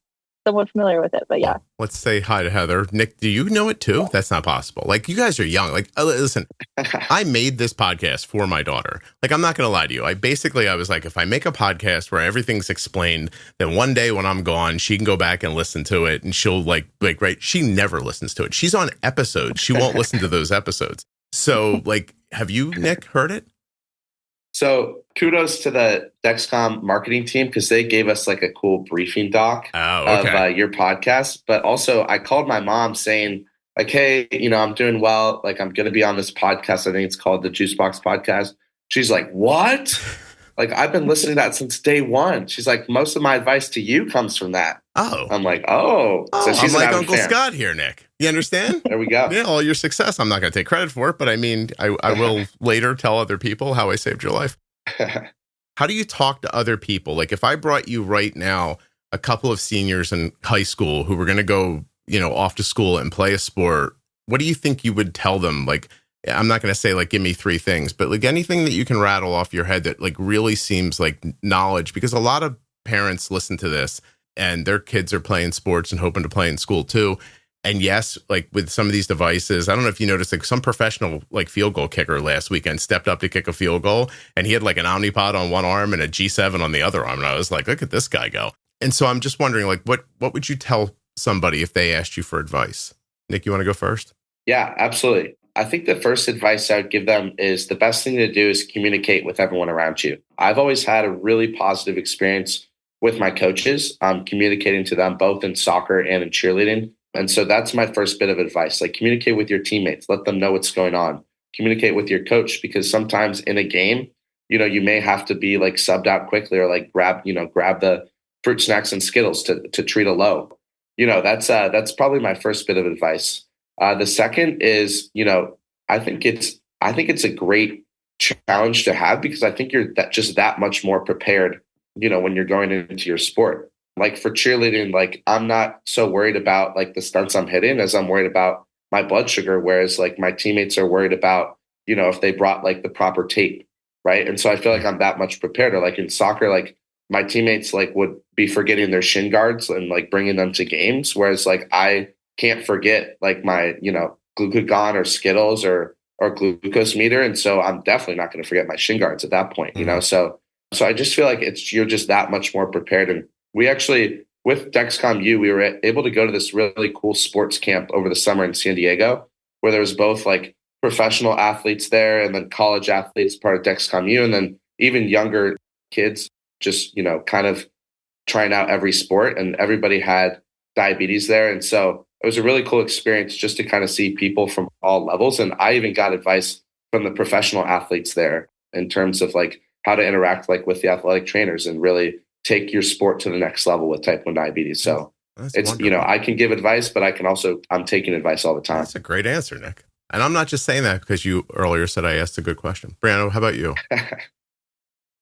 somewhat familiar with it, but yeah. Well, let's say hi to Heather. Nick, do you know it too? That's not possible. Like, you guys are young. Like, listen, I made this podcast for my daughter. Like, I'm not going to lie to you. I was like, if I make a podcast where everything's explained, then one day when I'm gone, she can go back and listen to it and she'll like, right. She never listens to it. She's on episodes. She won't listen to those episodes. So like, have you, Nick, heard it? So kudos to the Dexcom marketing team because they gave us like a cool briefing doc of your podcast. But also I called my mom saying like, hey, I'm doing well. Like I'm going to be on this podcast. I think it's called the Juicebox Podcast. She's like, what? Like I've been listening to that since day one. She's like, most of my advice to you comes from that. Oh, I'm like, so she's I'm like Uncle fan. Scott here, Nick. You understand? There we go. Yeah, all your success. I'm not going to take credit for it, but I mean, I will later tell other people how I saved your life. How do you talk to other people? Like if I brought you right now a couple of seniors in high school who were going to go, off to school and play a sport, what do you think you would tell them? Like, I'm not going to say like, give me 3 things, but like anything that you can rattle off your head that like really seems like knowledge, because a lot of parents listen to this and their kids are playing sports and hoping to play in school too. And yes, like with some of these devices, I don't know if you noticed, like some professional like field goal kicker last weekend stepped up to kick a field goal and he had like an Omnipod on one arm and a G7 on the other arm. And I was like, look at this guy go. And so I'm just wondering, like, what would you tell somebody if they asked you for advice? Nick, you want to go first? Yeah, absolutely. I think the first advice I would give them is the best thing to do is communicate with everyone around you. I've always had a really positive experience with my coaches, communicating to them both in soccer and in cheerleading. And so that's my first bit of advice, like communicate with your teammates, let them know what's going on, communicate with your coach, because sometimes in a game, you may have to be like subbed out quickly or like grab the fruit snacks and Skittles to treat a low. That's probably my first bit of advice. The second is, I think it's a great challenge to have because I think you're that much more prepared, when you're going into your sport. Like for cheerleading, like I'm not so worried about like the stunts I'm hitting as I'm worried about my blood sugar. Whereas like my teammates are worried about, if they brought like the proper tape. Right. And so I feel like I'm that much prepared. Or like in soccer, like my teammates like would be forgetting their shin guards and like bringing them to games. Whereas like I can't forget like my, glucagon or Skittles or glucose meter. And so I'm definitely not going to forget my shin guards at that point, So So I just feel like you're just that much more prepared. And we actually, with Dexcom U, we were able to go to this really cool sports camp over the summer in San Diego, where there was both like professional athletes there and then college athletes part of Dexcom U, and then even younger kids just, kind of trying out every sport, and everybody had diabetes there. And so it was a really cool experience just to kind of see people from all levels. And I even got advice from the professional athletes there in terms of like how to interact like with the athletic trainers and really take your sport to the next level with type 1 diabetes. So That's it's, wonderful. I can give advice, but I'm taking advice all the time. That's a great answer, Nick. And I'm not just saying that because you earlier said I asked a good question. Brianna, how about you?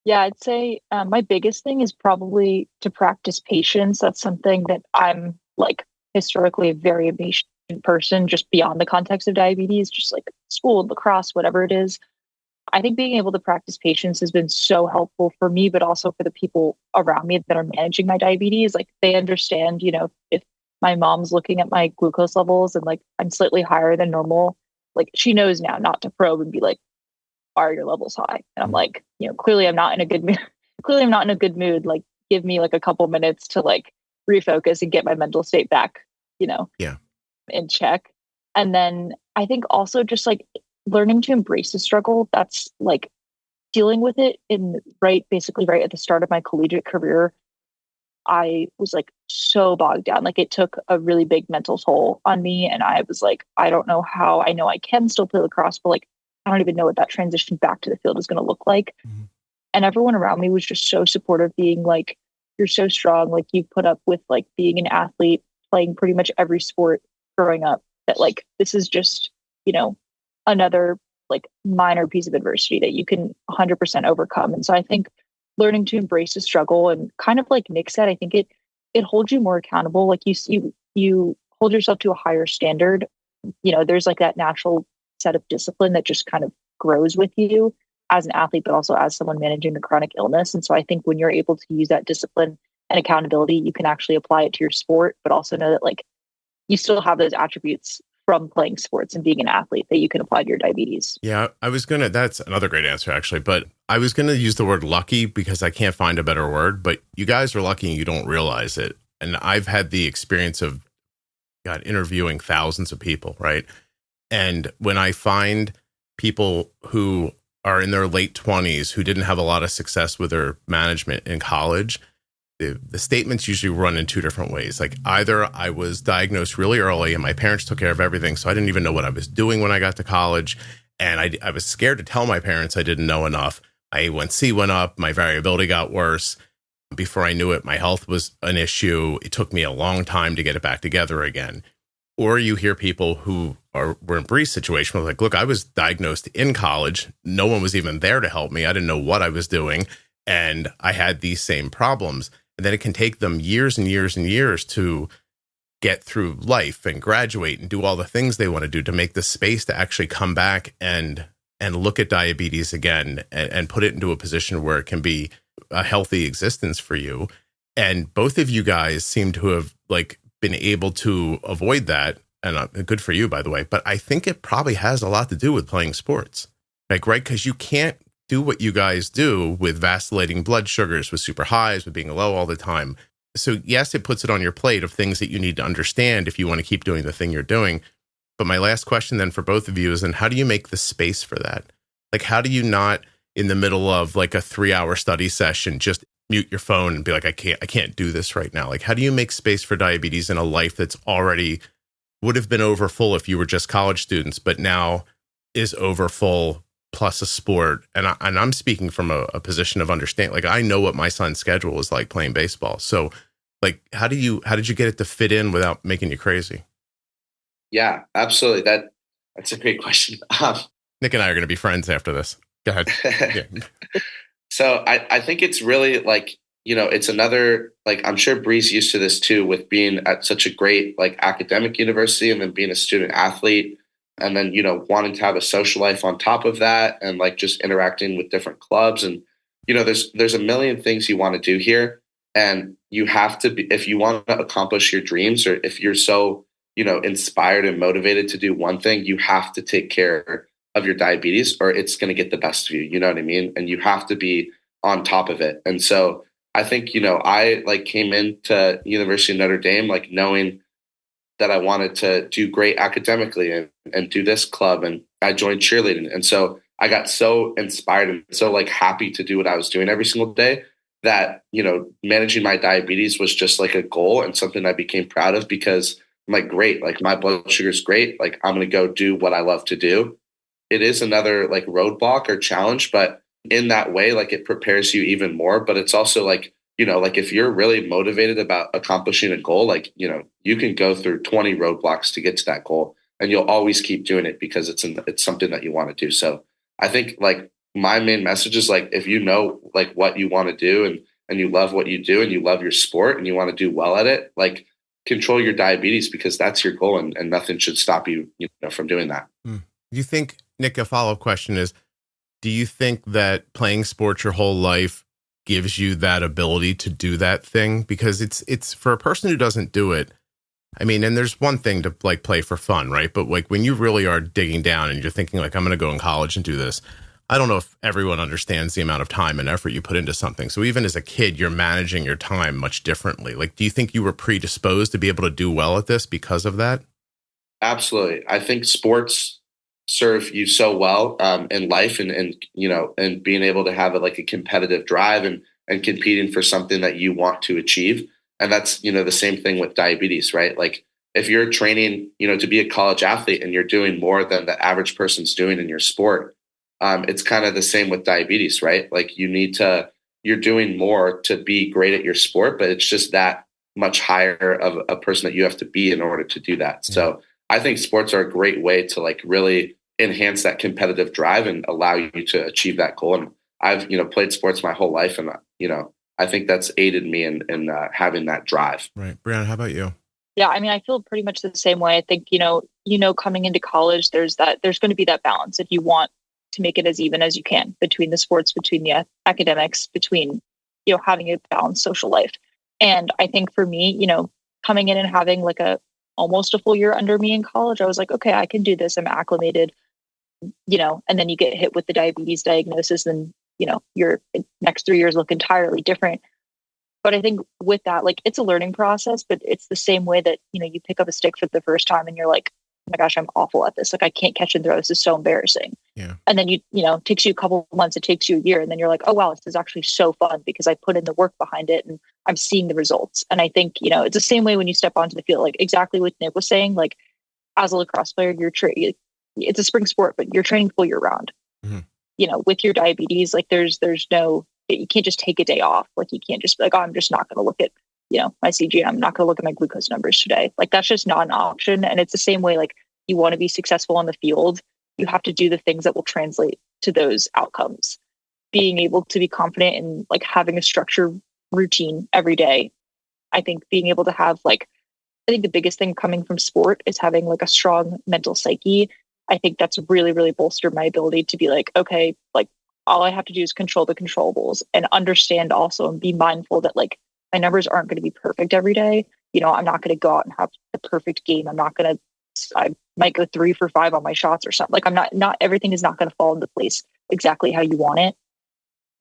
Yeah, I'd say my biggest thing is probably to practice patience. That's something that I'm like historically a very impatient person, just beyond the context of diabetes, just like school, lacrosse, whatever it is. I think being able to practice patience has been so helpful for me, but also for the people around me that are managing my diabetes. Like they understand, if my mom's looking at my glucose levels and like I'm slightly higher than normal, like she knows now not to probe and be like, are your levels high? And I'm like, clearly I'm not in a good mood. Clearly I'm not in a good mood. Like give me like a couple minutes to like refocus and get my mental state back, in check. And then I think also just like learning to embrace the struggle. That's like dealing with it basically right at the start of my collegiate career. I was like so bogged down. Like it took a really big mental toll on me. And I was like, I don't know how. I know I can still play lacrosse, but like, I don't even know what that transition back to the field is going to look like. Mm-hmm. And everyone around me was just so supportive, being like, you're so strong. Like you put up with like being an athlete, playing pretty much every sport growing up, that like, this is just, another like minor piece of adversity that you can 100% overcome. And so I think learning to embrace the struggle, and kind of like Nick said, I think it holds you more accountable. Like you hold yourself to a higher standard. There's like that natural set of discipline that just kind of grows with you as an athlete, but also as someone managing the chronic illness. And so I think when you're able to use that discipline and accountability, you can actually apply it to your sport, but also know that like you still have those attributes from playing sports and being an athlete that you can apply to your diabetes. Yeah, that's another great answer actually, but I was going to use the word lucky because I can't find a better word, but you guys are lucky and you don't realize it. And I've had the experience of interviewing thousands of people, right? And when I find people who are in their late 20s who didn't have a lot of success with their management in college, the statements usually run in two different ways. Like either I was diagnosed really early and my parents took care of everything, so I didn't even know what I was doing when I got to college. And I was scared to tell my parents I didn't know enough. My A1C went up, my variability got worse. Before I knew it, my health was an issue. It took me a long time to get it back together again. Or you hear people who were in Bri's situation, like, look, I was diagnosed in college. No one was even there to help me. I didn't know what I was doing. And I had these same problems. And then it can take them years and years and years to get through life and graduate and do all the things they want to do to make the space to actually come back and look at diabetes again and put it into a position where it can be a healthy existence for you. And both of you guys seem to have like been able to avoid that. And good for you, by the way. But I think it probably has a lot to do with playing sports, like, right? Because you can't do what you guys do with vacillating blood sugars, with super highs, with being low all the time. So yes, it puts it on your plate of things that you need to understand if you want to keep doing the thing you're doing. But my last question then for both of you is, then how do you make the space for that? Like, how do you not in the middle of like a 3-hour study session, just mute your phone and be like, I can't do this right now. Like, how do you make space for diabetes in a life that's already would have been over full if you were just college students, but now is over full plus a sport? And I'm speaking from a position of understanding. Like, I know what my son's schedule was like playing baseball. So like, how did you get it to fit in without making you crazy? Yeah, absolutely. That's a great question. Nick and I are going to be friends after this. Go ahead. Yeah. So I think it's really like, it's another, like, I'm sure Bri's used to this too, with being at such a great like academic university and then being a student athlete and then, wanting to have a social life on top of that and like just interacting with different clubs. And, there's a million things you want to do here. And you have to be, if you want to accomplish your dreams, or if you're so, inspired and motivated to do one thing, you have to take care of your diabetes or it's going to get the best of you. You know what I mean? And you have to be on top of it. And so I think, I like came into University of Notre Dame, like knowing that I wanted to do great academically and do this club. And I joined cheerleading. And so I got so inspired and so like happy to do what I was doing every single day that, managing my diabetes was just like a goal and something I became proud of, because I'm like, great, like my blood sugar is great. Like I'm going to go do what I love to do. It is another like roadblock or challenge, but in that way, like it prepares you even more. But it's also like, like if you're really motivated about accomplishing a goal, like, you can go through 20 roadblocks to get to that goal, and you'll always keep doing it because it's something that you want to do. So I think like my main message is like, if you know like what you want to do and you love what you do and you love your sport and you want to do well at it, like control your diabetes, because that's your goal, and nothing should stop you, from doing that. You think, Nick, a follow-up question is, do you think that playing sports your whole life gives you that ability to do that thing? Because it's for a person who doesn't do it. I mean, and there's one thing to like play for fun, right? But like when you really are digging down and you're thinking like, I'm going to go in college and do this, I don't know if everyone understands the amount of time and effort you put into something. So even as a kid, you're managing your time much differently. Like, do you think you were predisposed to be able to do well at this because of that? Absolutely. I think sports serve you so well in life, and being able to have a competitive drive and competing for something that you want to achieve. And that's, the same thing with diabetes, right? Like if you're training, to be a college athlete and you're doing more than the average person's doing in your sport, it's kind of the same with diabetes, right? Like you're doing more to be great at your sport, but it's just that much higher of a person that you have to be in order to do that. So I think sports are a great way to like really enhance that competitive drive and allow you to achieve that goal. And I've, played sports my whole life, and, I think that's aided me in having that drive. Right. Brianna, how about you? Yeah, I mean, I feel pretty much the same way. I think, coming into college, there's going to be that balance if you want to make it as even as you can between the sports, between the academics, between, having a balanced social life. And I think for me, coming in and having like almost a full year under me in college, I was like, okay, I can do this. I'm acclimated, and then you get hit with the diabetes diagnosis, and, your next 3 years look entirely different. But I think with that, like, it's a learning process, but it's the same way that, you pick up a stick for the first time and you're like, oh my gosh, I'm awful at this. Like, I can't catch and throw. This is so embarrassing. Yeah. And then it takes you a couple of months, it takes you a year. And then you're like, oh, wow, this is actually so fun because I put in the work behind it and I'm seeing the results. And I think, it's the same way when you step onto the field, like exactly what Nick was saying, like as a lacrosse player, it's a spring sport, but you're training full year round. Mm-hmm. With your diabetes, like there's no, you can't just take a day off. Like you can't just be like, oh, I'm just not going to look at, my CGM. I'm not going to look at my glucose numbers today. Like that's just not an option. And it's the same way, like you want to be successful on the field, you have to do the things that will translate to those outcomes. Being able to be confident in like having a structured routine every day. I think being able to have I think the biggest thing coming from sport is having like a strong mental psyche. I think that's really, really bolstered my ability to be like, okay, like all I have to do is control the controllables and understand also and be mindful that like my numbers aren't going to be perfect every day. I'm not going to go out and have the perfect game. I might go 3 for 5 on my shots or something. Like not everything is not going to fall into place exactly how you want it.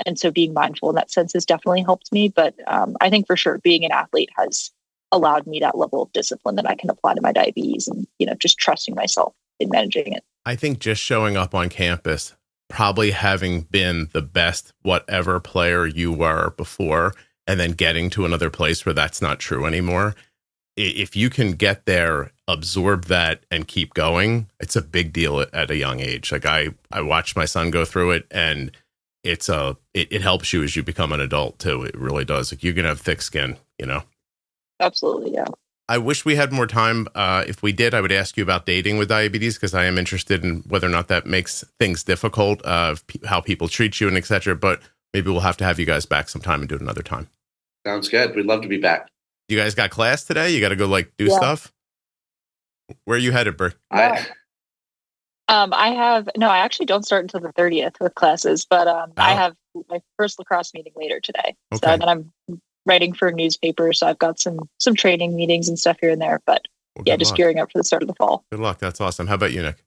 And so being mindful in that sense has definitely helped me. But I think for sure being an athlete has allowed me that level of discipline that I can apply to my diabetes and, just trusting myself in managing it. I think just showing up on campus, probably having been the best whatever player you were before, and then getting to another place where that's not true anymore. If you can get there, absorb that and keep going, it's a big deal at a young age. Like I watched my son go through it, and it helps you as you become an adult too. It really does. Like you can have thick skin, Absolutely. Yeah. I wish we had more time. If we did, I would ask you about dating with diabetes, because I am interested in whether or not that makes things difficult, how people treat you and et cetera. But maybe we'll have to have you guys back sometime and do it another time. Sounds good. We'd love to be back. You guys got class today? You got to go do stuff? Where are you headed, Bri? I actually don't start until the 30th with classes, but I have my first lacrosse meeting later today. Okay. So then I'm writing for a newspaper. So I've got some training meetings and stuff here and there, but just gearing up for the start of the fall. Good luck. That's awesome. How about you, Nick?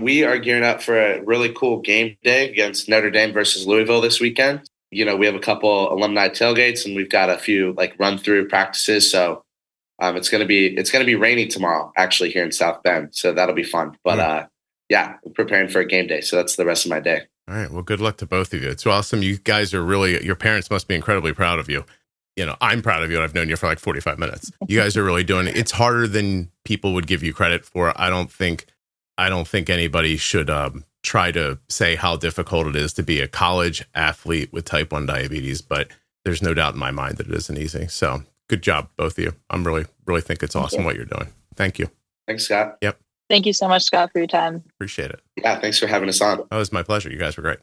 We are gearing up for a really cool game day against Notre Dame versus Louisville this weekend. we have a couple alumni tailgates and we've got a few like run through practices. So it's gonna be rainy tomorrow actually here in South Bend. So that'll be fun. But I'm preparing for a game day. So that's the rest of my day. All right. Well, good luck to both of you. It's awesome. You guys are really, your parents must be incredibly proud of you. I'm proud of you. I've known you for like 45 minutes. You guys are really doing it. It's harder than people would give you credit for. I don't think anybody should try to say how difficult it is to be a college athlete with type 1 diabetes, but there's no doubt in my mind that it isn't easy. So good job, both of you. I'm really think it's awesome what you're doing. Thank you. Thanks, Scott. Yep. Thank you so much, Scott, for your time. Appreciate it. Yeah, thanks for having us on. Oh, it was my pleasure. You guys were great.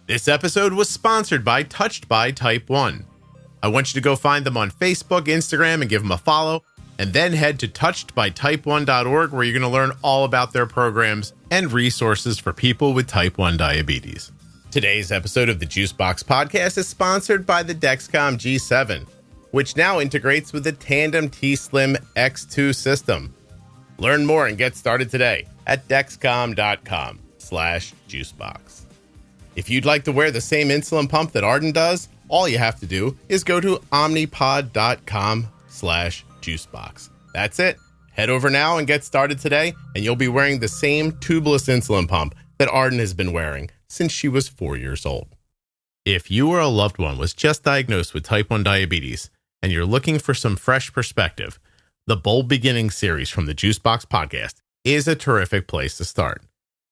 This episode was sponsored by Touched by Type 1. I want you to go find them on Facebook, Instagram, and give them a follow, and then head to touchedbytype1.org where you're going to learn all about their programs and resources for people with type 1 diabetes. Today's episode of the Juicebox Podcast is sponsored by the Dexcom G7, which now integrates with the Tandem T-Slim X2 system. Learn more and get started today at dexcom.com/juicebox. If you'd like to wear the same insulin pump that Arden does, all you have to do is go to omnipod.com/juicebox. That's it. Head over now and get started today, and you'll be wearing the same tubeless insulin pump that Arden has been wearing since she was 4 years old. If you or a loved one was just diagnosed with type 1 diabetes and you're looking for some fresh perspective, the Bold Beginnings series from the Juicebox Podcast is a terrific place to start.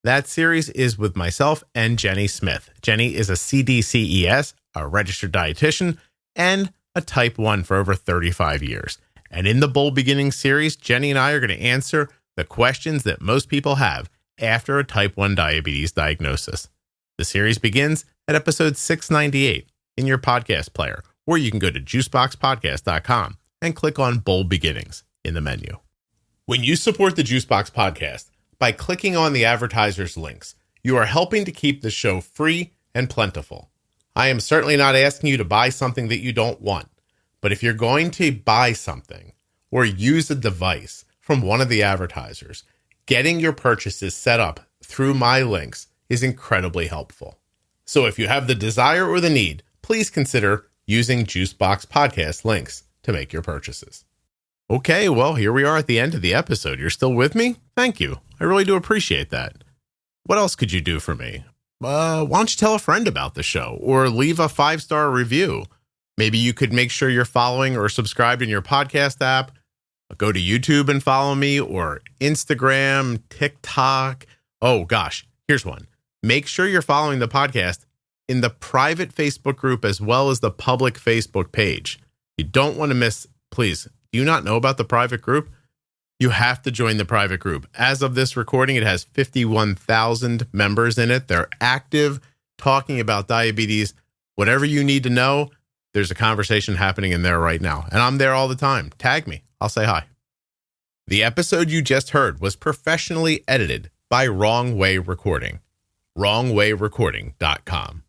That series is with myself and Jenny Smith. Jenny is a CDCES, a registered dietitian, and a type 1 for over 35 years. And in the Bold Beginnings series, Jenny and I are going to answer the questions that most people have after a type 1 diabetes diagnosis. The series begins at episode 698 in your podcast player, or you can go to juiceboxpodcast.com and click on Bold Beginnings in the menu. When you support the Juicebox Podcast, by clicking on the advertisers' links, you are helping to keep the show free and plentiful. I am certainly not asking you to buy something that you don't want, but if you're going to buy something or use a device from one of the advertisers, getting your purchases set up through my links is incredibly helpful. So if you have the desire or the need, please consider using Juicebox Podcast links to make your purchases. Okay, well, here we are at the end of the episode. You're still with me? Thank you. I really do appreciate that. What else could you do for me? Why don't you tell a friend about the show or leave a 5-star review? Maybe you could make sure you're following or subscribed in your podcast app. Go to YouTube and follow me, or Instagram, TikTok. Oh gosh, here's one. Make sure you're following the podcast in the private Facebook group as well as the public Facebook page. You don't want to miss, please. Do you not know about the private group? You have to join the private group. As of this recording, it has 51,000 members in it. They're active, talking about diabetes. Whatever you need to know, there's a conversation happening in there right now. And I'm there all the time. Tag me. I'll say hi. The episode you just heard was professionally edited by Wrong Way Recording. WrongWayRecording.com.